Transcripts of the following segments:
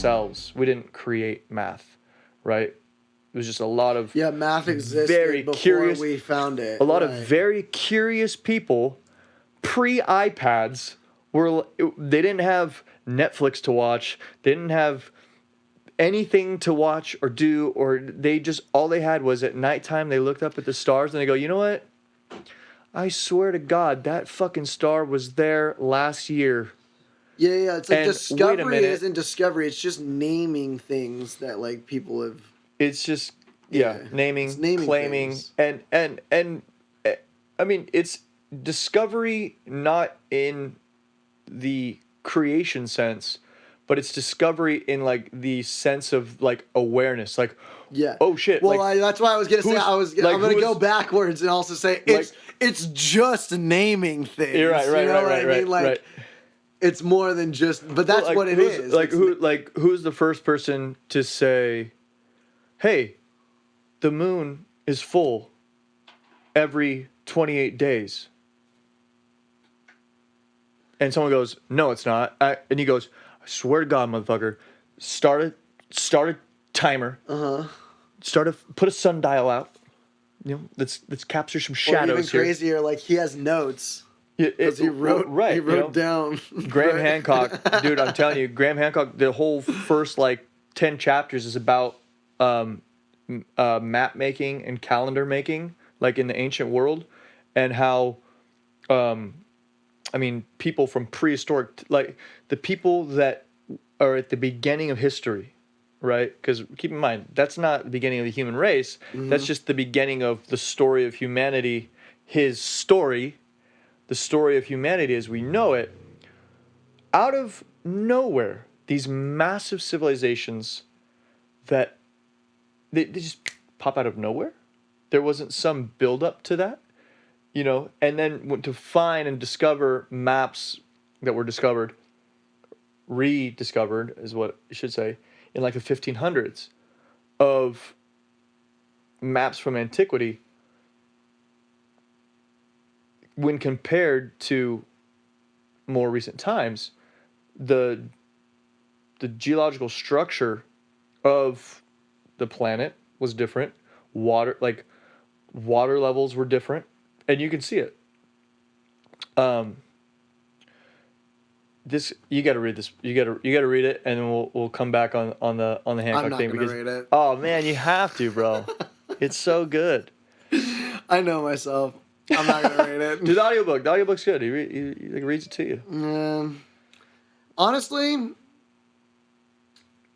ourselves. We didn't create math, right? It was just a lot of math existed very before curious, we found it. A lot of very curious people, pre-iPads, they didn't have Netflix to watch. They didn't have anything to watch or do, or all they had was at nighttime they looked up at the stars and they go, you know what? I swear to God, that fucking star was there last year. Yeah. It's like discovery isn't discovery. It's just naming things that like people have. It's just naming, claiming, things. and I mean it's discovery not in the creation sense, but it's discovery in like the sense of like awareness, like oh shit. Well, that's why I was gonna say I'm gonna go backwards and also say it's just naming things. You're right, you know what I mean? Like it's more than just, but that's what it is. Who's the first person to say, hey, the moon is full every 28 days. And someone goes, no, it's not. And he goes, I swear to God, motherfucker, start a timer. Put a sundial out. You know, let's capture some shadows. Or even crazier, like he has notes. Because he wrote down. Graham Hancock, dude, I'm telling you, Graham Hancock, the whole first like 10 chapters is about map making and calendar making, like in the ancient world, and how, people from prehistoric, like the people that are at the beginning of history, right? Because keep in mind, that's not the beginning of the human race. Mm-hmm. That's just the beginning of the story of humanity. His story, the story of humanity as we know it, out of nowhere, these massive civilizations that they just pop out of nowhere. There wasn't some build up to that, you know, and then to find and discover maps that were rediscovered is what I should say, in like the 1500s of maps from antiquity, when compared to more recent times, the geological structure of the planet was different. Water levels were different, and you can see it. You got to read this. You got to read it, and then we'll come back on the Hancock thing because read it. Oh man, you have to, bro. It's so good. I know myself. I'm not gonna read it. Do the audiobook. The audiobook's good. He reads it to you. Honestly.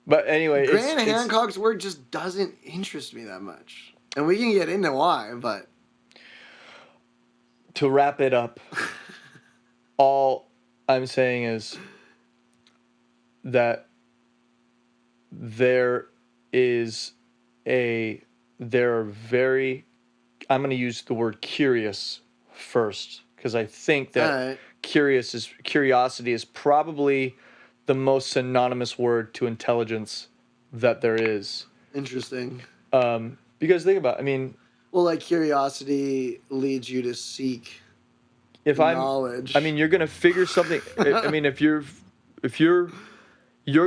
But anyway, Graham Hancock's work just doesn't interest me that much, and we can get into why. But to wrap it up, all I'm saying is that there are very, I'm going to use the word curious first, because I think that curiosity is probably the most synonymous word to intelligence that there is. Interesting. Because think about it, well, like curiosity leads you to seek knowledge. You're gonna figure something. If you're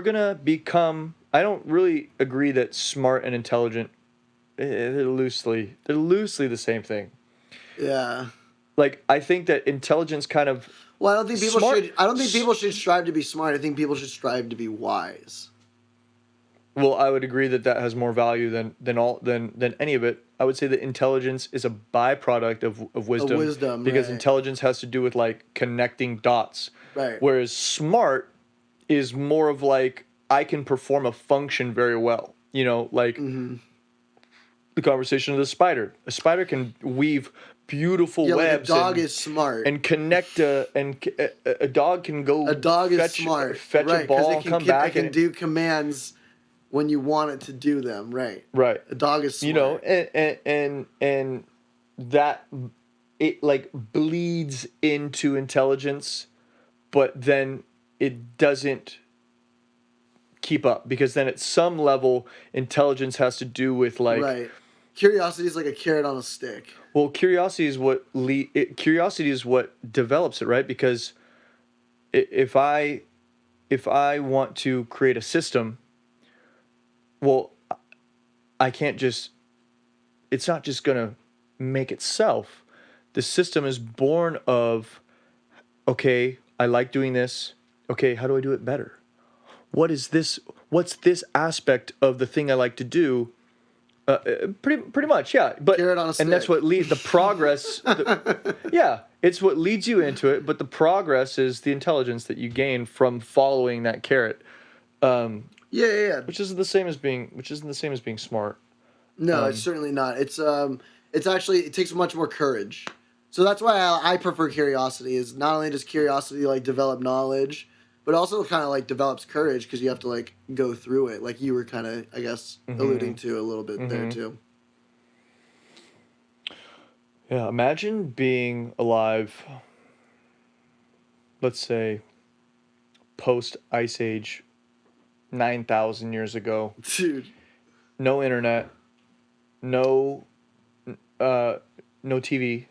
gonna become. I don't really agree that smart and intelligent. They're loosely the same thing. Yeah. Like I think that intelligence kind of. Well, I don't think people should strive to be smart. I think people should strive to be wise. Well, I would agree that has more value than any of it. I would say that intelligence is a byproduct of wisdom. Because intelligence has to do with like connecting dots. Right. Whereas smart is more of like I can perform a function very well. You know, like the conversation of the spider. A spider can weave beautiful webs. Like a dog is smart and connect a dog can go. A dog is smart. Fetch a ball, come back, and do commands when you want it to do them. Right. Right. A dog is smart. You know, and that it like bleeds into intelligence, but then it doesn't keep up because then at some level intelligence has to do with like right. Curiosity is like a carrot on a stick. Well, curiosity is what develops it, right? Because if I want to create a system well, I can't just, it's not just going to make itself. The system is born of, okay, I like doing this. Okay, how do I do it better? What is this? What's this aspect of the thing I like to do? Pretty much, yeah. But carrot on a stick. And that's what leads the progress. Yeah, it's what leads you into it. But the progress is the intelligence that you gain from following that carrot. Yeah. Which isn't the same as being smart. No, it's certainly not. It's actually, it takes much more courage. So that's why I prefer curiosity. Is not only does curiosity like develop knowledge, but also kind of like develops courage because you have to like go through it. Like you were kind of, I guess, alluding to a little bit there too. Yeah, imagine being alive, let's say, post Ice Age, 9,000 years ago. Dude. No internet, no TV,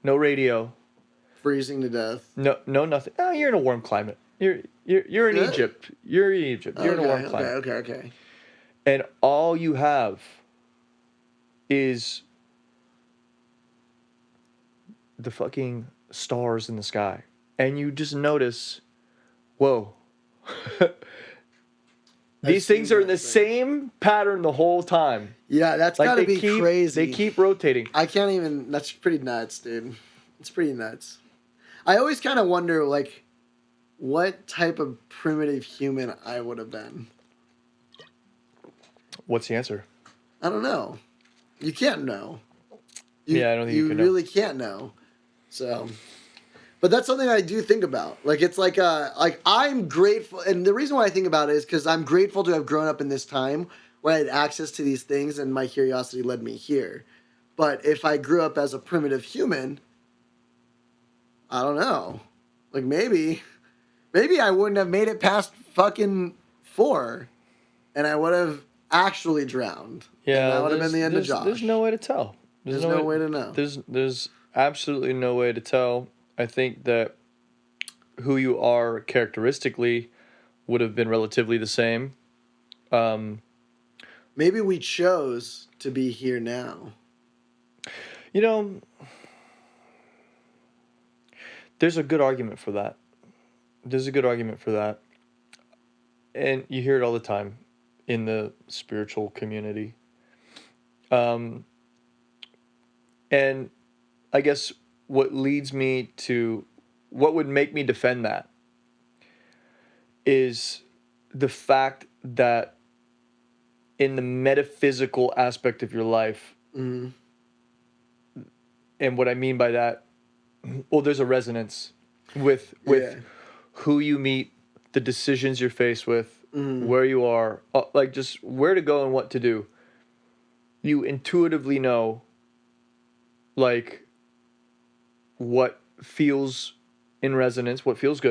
no radio. Freezing to death. No nothing. Oh, you're in a warm climate. You're in Egypt. You're in Egypt. You're in a warm climate. Okay. And all you have is the fucking stars in the sky. And you just notice, whoa. These things are in the same pattern the whole time. Yeah, that's like gotta be crazy. They keep rotating. I can't even, that's pretty nuts, dude. It's pretty nuts. I always kind of wonder, like, what type of primitive human I would have been. What's the answer? I don't know. You can't know. I don't think you can know. You really can't know. So, but that's something I do think about. Like, it's like I'm grateful. And the reason why I think about it is because I'm grateful to have grown up in this time where I had access to these things and my curiosity led me here. But if I grew up as a primitive human, I don't know. Like, maybe I wouldn't have made it past fucking 4 and I would have actually drowned. Yeah, and that would have been the end of Josh. There's no way to tell. There's no way to know. There's absolutely no way to tell. I think that who you are characteristically would have been relatively the same. Maybe we chose to be here now. You know, there's a good argument for that. And you hear it all the time in the spiritual community. And I guess what leads me to, what would make me defend that is the fact that in the metaphysical aspect of your life, and what I mean by that, well, there's a resonance with who you meet, the decisions you're faced with, where you are, like just where to go and what to do. You intuitively know, like, what feels in resonance, what feels good.